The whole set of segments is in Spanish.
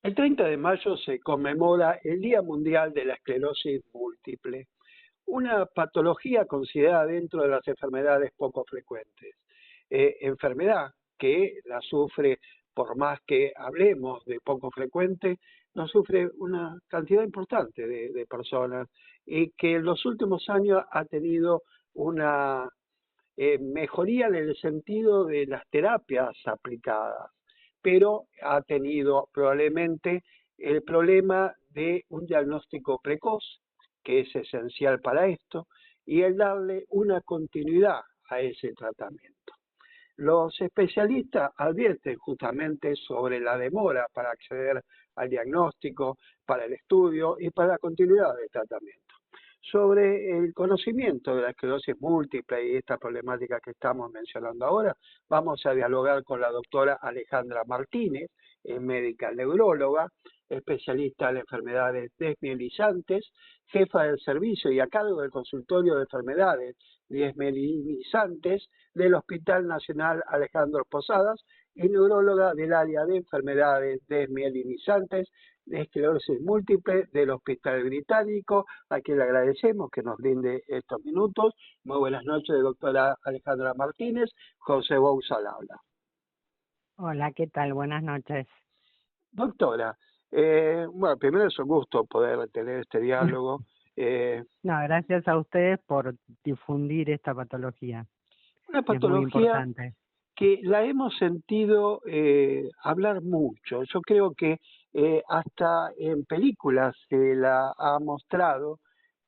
El 30 de mayo se conmemora el Día Mundial de la Esclerosis Múltiple, una patología considerada dentro de las enfermedades poco frecuentes. Enfermedad que la sufre, por más que hablemos de poco frecuente, no sufre una cantidad importante de personas y que en los últimos años ha tenido una mejoría en el sentido de las terapias aplicadas, pero ha tenido probablemente el problema de un diagnóstico precoz, que es esencial para esto, y el darle una continuidad a ese tratamiento. Los especialistas advierten justamente sobre la demora para acceder al diagnóstico, para el estudio y para la continuidad del tratamiento. Sobre el conocimiento de la esclerosis múltiple y esta problemática que estamos mencionando ahora, vamos a dialogar con la doctora Alejandra Martínez, médica neuróloga, especialista en enfermedades desmielinizantes, jefa del servicio y a cargo del consultorio de enfermedades desmielinizantes del Hospital Nacional Alejandro Posadas y neuróloga del área de enfermedades desmielinizantes de esclerosis múltiple del Hospital Británico, a quien le agradecemos que nos brinde estos minutos. Muy buenas noches, doctora Alejandra Martínez. José Bouza al habla. Hola, ¿qué tal? Buenas noches. Doctora, bueno, primero es un gusto poder tener este diálogo. No, gracias a ustedes por difundir esta patología. Una Es muy patología importante. que la hemos sentido hablar mucho. Yo creo que hasta en películas se la ha mostrado,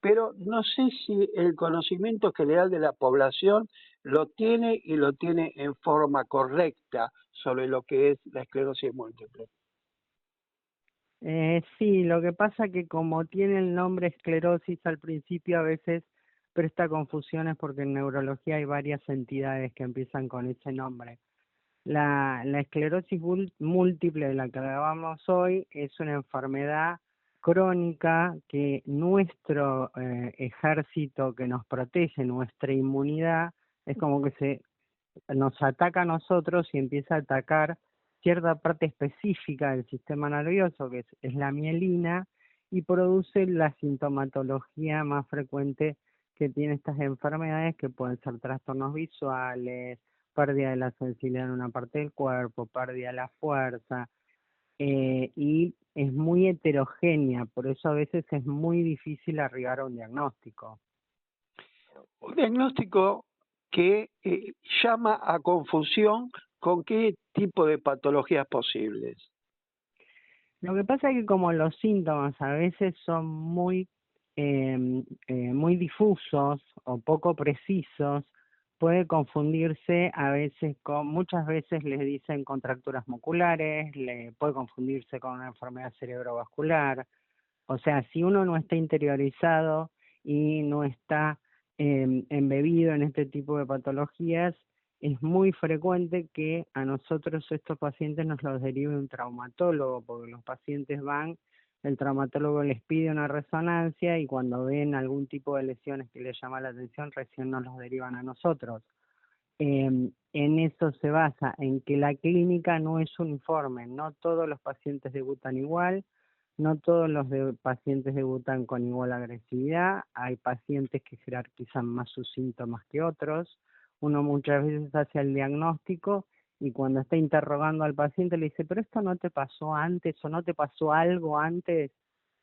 pero no sé si el conocimiento general de la población lo tiene y lo tiene en forma correcta sobre lo que es la esclerosis múltiple. Sí, lo que pasa que como tiene el nombre esclerosis al principio a veces presta confusiones porque en neurología hay varias entidades que empiezan con ese nombre. La esclerosis múltiple de la que hablamos hoy es una enfermedad crónica que nuestro ejército que nos protege, nuestra inmunidad, es como que nos ataca a nosotros y empieza a atacar cierta parte específica del sistema nervioso, que es la mielina, y produce la sintomatología más frecuente que tiene estas enfermedades, que pueden ser trastornos visuales, pérdida de la sensibilidad en una parte del cuerpo, pérdida de la fuerza, y es muy heterogénea, por eso a veces es muy difícil arribar a un diagnóstico. Un diagnóstico que llama a confusión con qué tipo de patologías posibles. Lo que pasa es que como los síntomas a veces son muy difusos o poco precisos, puede confundirse a veces muchas veces les dicen contracturas musculares, puede confundirse con una enfermedad cerebrovascular. O sea, si uno no está interiorizado y no está embebido en este tipo de patologías, es muy frecuente que a nosotros estos pacientes nos los derive un traumatólogo, porque los pacientes van, el traumatólogo les pide una resonancia y cuando ven algún tipo de lesiones que les llama la atención, recién nos los derivan a nosotros. En eso se basa, en que la clínica no es uniforme, no todos los pacientes debutan igual, no todos los pacientes debutan con igual agresividad, hay pacientes que jerarquizan más sus síntomas que otros. Uno muchas veces hace el diagnóstico y cuando está interrogando al paciente le dice, pero esto no te pasó antes o no te pasó algo antes,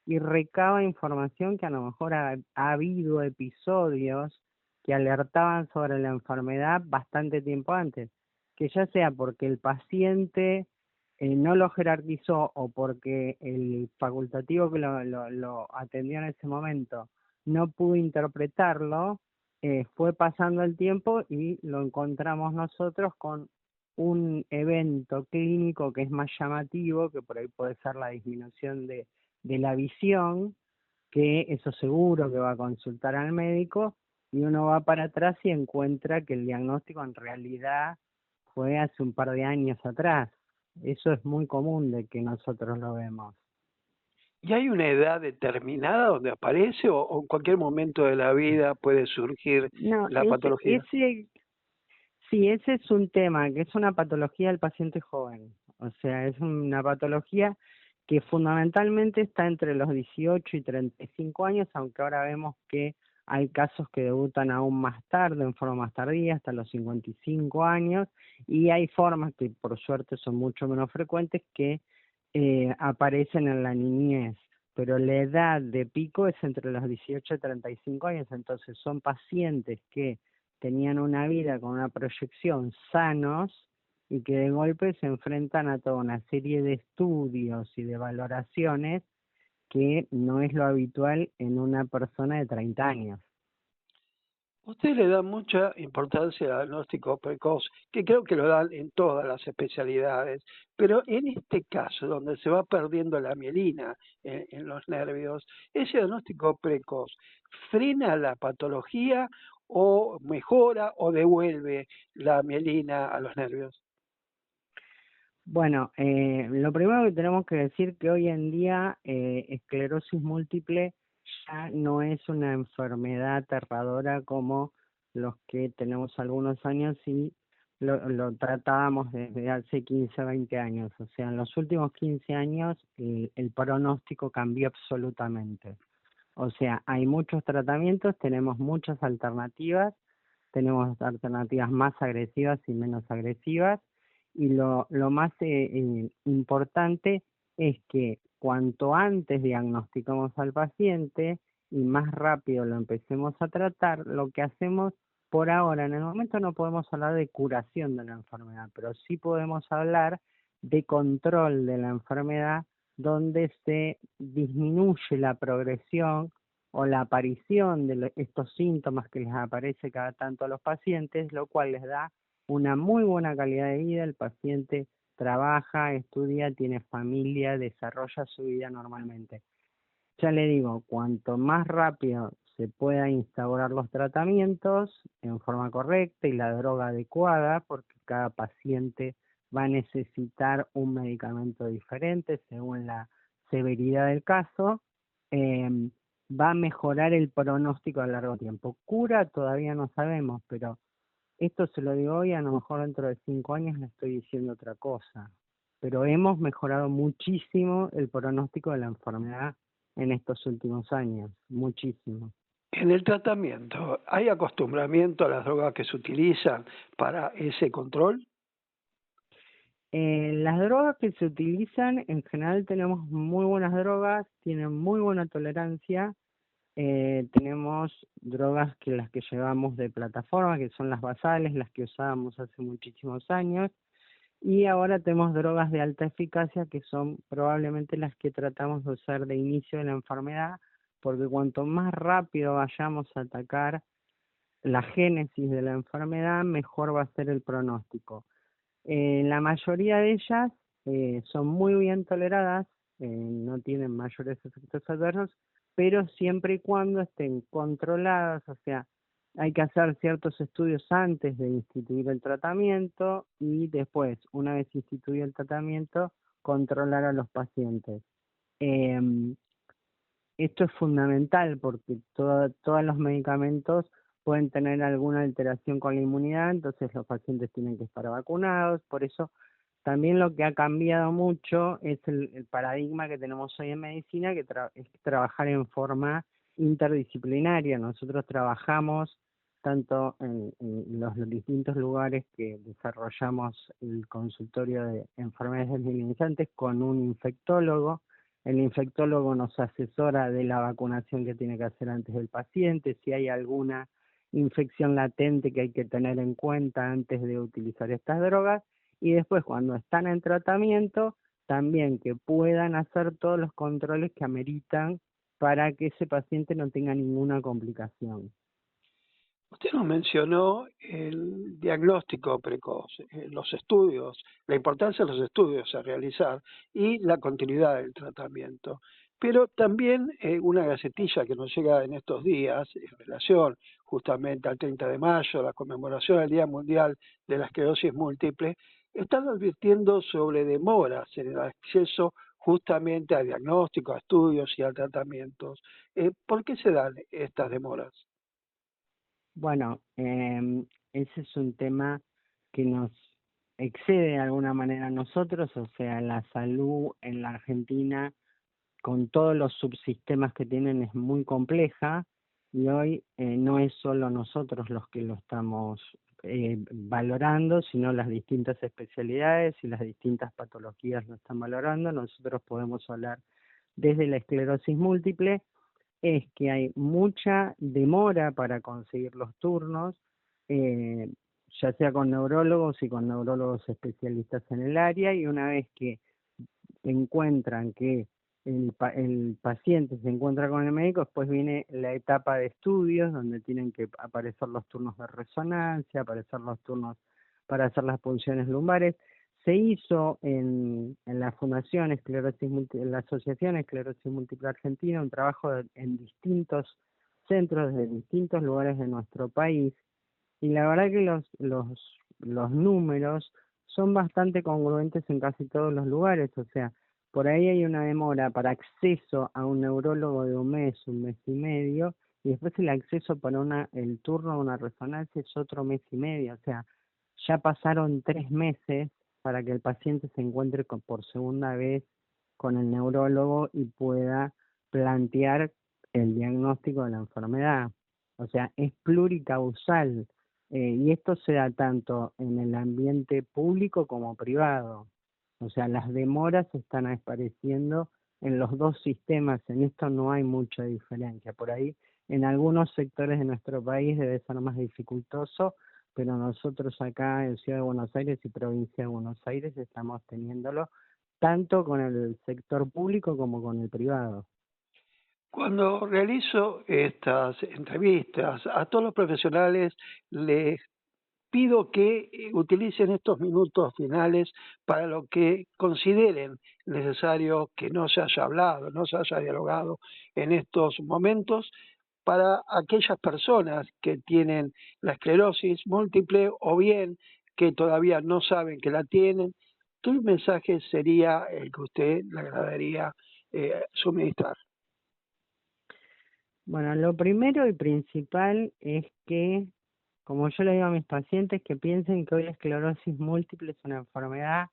y recaba información que a lo mejor ha habido episodios que alertaban sobre la enfermedad bastante tiempo antes, que ya sea porque el paciente no lo jerarquizó o porque el facultativo que lo atendió en ese momento no pudo interpretarlo, fue pasando el tiempo y lo encontramos nosotros con un evento clínico que es más llamativo, que por ahí puede ser la disminución de la visión, que eso seguro que va a consultar al médico, y uno va para atrás y encuentra que el diagnóstico en realidad fue hace un par de años atrás. Eso es muy común de que nosotros lo vemos. ¿Y hay una edad determinada donde aparece o en cualquier momento de la vida puede surgir la patología? Sí, ese es un tema, que es una patología del paciente joven. O sea, es una patología que fundamentalmente está entre los 18 y 35 años, aunque ahora vemos que hay casos que debutan aún más tarde, en forma más tardía, hasta los 55 años, y hay formas que por suerte son mucho menos frecuentes que aparecen en la niñez, pero la edad de pico es entre los 18 y 35 años, entonces son pacientes que tenían una vida con una proyección sanos y que de golpe se enfrentan a toda una serie de estudios y de valoraciones que no es lo habitual en una persona de 30 años. Usted le da mucha importancia al diagnóstico precoz, que creo que lo dan en todas las especialidades, pero en este caso, donde se va perdiendo la mielina en los nervios, ¿ese diagnóstico precoz frena la patología o mejora o devuelve la mielina a los nervios? Bueno, lo primero que tenemos que decir que hoy en día esclerosis múltiple ya no es una enfermedad aterradora como los que tenemos algunos años y lo tratábamos desde hace 15, 20 años. O sea, en los últimos 15 años el pronóstico cambió absolutamente. O sea, hay muchos tratamientos, tenemos muchas alternativas, tenemos alternativas más agresivas y menos agresivas, y lo más importante es que cuanto antes diagnosticamos al paciente y más rápido lo empecemos a tratar, lo que hacemos por ahora, en el momento no podemos hablar de curación de la enfermedad, pero sí podemos hablar de control de la enfermedad donde se disminuye la progresión o la aparición de estos síntomas que les aparece cada tanto a los pacientes, lo cual les da una muy buena calidad de vida. El paciente trabaja, estudia, tiene familia, desarrolla su vida normalmente. Ya le digo, cuanto más rápido se pueda instaurar los tratamientos en forma correcta y la droga adecuada, porque cada paciente va a necesitar un medicamento diferente según la severidad del caso, eh, va a mejorar el pronóstico a largo tiempo. Cura todavía no sabemos, pero esto se lo digo hoy, a lo mejor dentro de 5 años le estoy diciendo otra cosa. Pero hemos mejorado muchísimo el pronóstico de la enfermedad en estos últimos años, muchísimo. En el tratamiento, ¿hay acostumbramiento a las drogas que se utilizan para ese control? Las drogas que se utilizan, en general tenemos muy buenas drogas, tienen muy buena tolerancia. Tenemos drogas que las que llevamos de plataforma, que son las basales, las que usábamos hace muchísimos años, y ahora tenemos drogas de alta eficacia que son probablemente las que tratamos de usar de inicio de la enfermedad, porque cuanto más rápido vayamos a atacar la génesis de la enfermedad, mejor va a ser el pronóstico. La mayoría de ellas son muy bien toleradas, no tienen mayores efectos adversos, pero siempre y cuando estén controladas, o sea, hay que hacer ciertos estudios antes de instituir el tratamiento y después, una vez instituido el tratamiento, controlar a los pacientes. Em, Esto es fundamental porque todos los medicamentos pueden tener alguna alteración con la inmunidad, entonces los pacientes tienen que estar vacunados. Por eso también lo que ha cambiado mucho es el paradigma que tenemos hoy en medicina, que es trabajar en forma interdisciplinaria. Nosotros trabajamos tanto en los distintos lugares que desarrollamos el consultorio de enfermedades desmielinizantes con un infectólogo. El infectólogo nos asesora de la vacunación que tiene que hacer antes del paciente, si hay alguna infección latente que hay que tener en cuenta antes de utilizar estas drogas, y después cuando están en tratamiento, también que puedan hacer todos los controles que ameritan para que ese paciente no tenga ninguna complicación. Usted nos mencionó el diagnóstico precoz, los estudios, la importancia de los estudios a realizar y la continuidad del tratamiento. Pero también una gacetilla que nos llega en estos días en relación justamente al 30 de mayo, la conmemoración del Día Mundial de la Esclerosis Múltiple, están advirtiendo sobre demoras en el acceso justamente a diagnóstico, a estudios y a tratamientos. ¿Por qué se dan estas demoras? Bueno, ese es un tema que nos excede de alguna manera a nosotros, o sea, la salud en la Argentina, con todos los subsistemas que tienen, es muy compleja y hoy no es solo nosotros los que lo estamos valorando, sino las distintas especialidades y las distintas patologías lo están valorando. Nosotros podemos hablar desde la esclerosis múltiple, es que hay mucha demora para conseguir los turnos, eh, ya sea con neurólogos y con neurólogos especialistas en el área, y una vez que encuentran que el paciente se encuentra con el médico, después viene la etapa de estudios, donde tienen que aparecer los turnos de resonancia, aparecer los turnos para hacer las punciones lumbares. Se hizo en la Fundación Esclerosis Múltiple, en la Asociación Esclerosis Múltiple Argentina, un trabajo en distintos centros de distintos lugares de nuestro país, y la verdad que los números son bastante congruentes en casi todos los lugares, o sea, por ahí hay una demora para acceso a un neurólogo de un mes y medio, y después el acceso para el turno a una resonancia es otro mes y medio, o sea, ya pasaron 3 meses para que el paciente se encuentre por segunda vez con el neurólogo y pueda plantear el diagnóstico de la enfermedad. O sea, es pluricausal, y esto se da tanto en el ambiente público como privado. O sea, las demoras están apareciendo en los dos sistemas, en esto no hay mucha diferencia. Por ahí, en algunos sectores de nuestro país debe ser más dificultoso, pero nosotros acá en Ciudad de Buenos Aires y Provincia de Buenos Aires estamos teniéndolo tanto con el sector público como con el privado. Cuando realizo estas entrevistas a todos los profesionales, les pido que utilicen estos minutos finales para lo que consideren necesario que no se haya hablado, no se haya dialogado en estos momentos para aquellas personas que tienen la esclerosis múltiple o bien que todavía no saben que la tienen. ¿Qué mensaje sería el que usted le agradaría suministrar? Bueno, lo primero y principal es que, como yo le digo a mis pacientes, que piensen que hoy la esclerosis múltiple es una enfermedad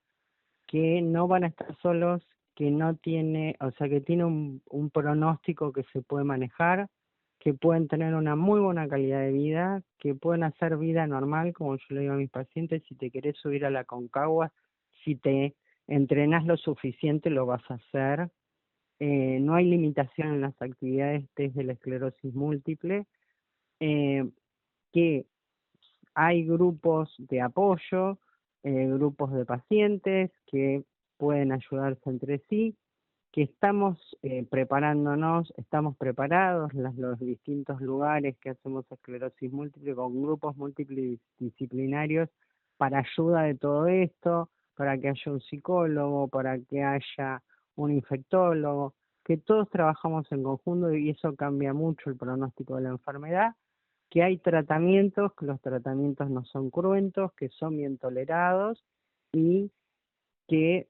que no van a estar solos, que no tiene, o sea, que tiene un pronóstico que se puede manejar, que pueden tener una muy buena calidad de vida, que pueden hacer vida normal, como yo le digo a mis pacientes, si te querés subir a la Concagua, si te entrenás lo suficiente, lo vas a hacer. No hay limitación en las actividades desde la esclerosis múltiple, eh, que hay grupos de apoyo, grupos de pacientes que pueden ayudarse entre sí, que estamos preparándonos, estamos preparados los distintos lugares que hacemos esclerosis múltiple con grupos multidisciplinarios para ayuda de todo esto, para que haya un psicólogo, para que haya un infectólogo, que todos trabajamos en conjunto y eso cambia mucho el pronóstico de la enfermedad, que hay tratamientos, que los tratamientos no son cruentos, que son bien tolerados y que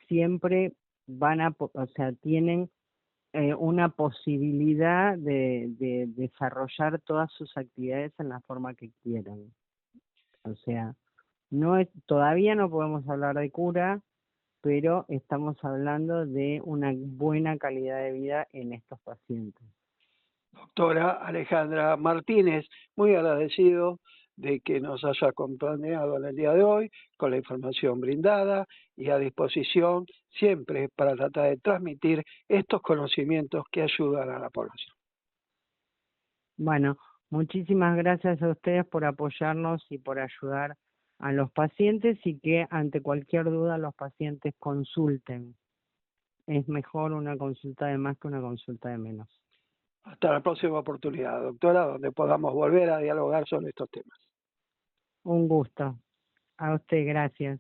siempre o sea, tienen una posibilidad de desarrollar todas sus actividades en la forma que quieran. O sea, todavía no podemos hablar de cura, pero estamos hablando de una buena calidad de vida en estos pacientes. Doctora Alejandra Martínez, muy agradecido de que nos haya acompañado en el día de hoy con la información brindada y a disposición siempre para tratar de transmitir estos conocimientos que ayudan a la población. Bueno, muchísimas gracias a ustedes por apoyarnos y por ayudar a los pacientes, y que ante cualquier duda los pacientes consulten. Es mejor una consulta de más que una consulta de menos. Hasta la próxima oportunidad, doctora, donde podamos volver a dialogar sobre estos temas. Un gusto. A usted, gracias.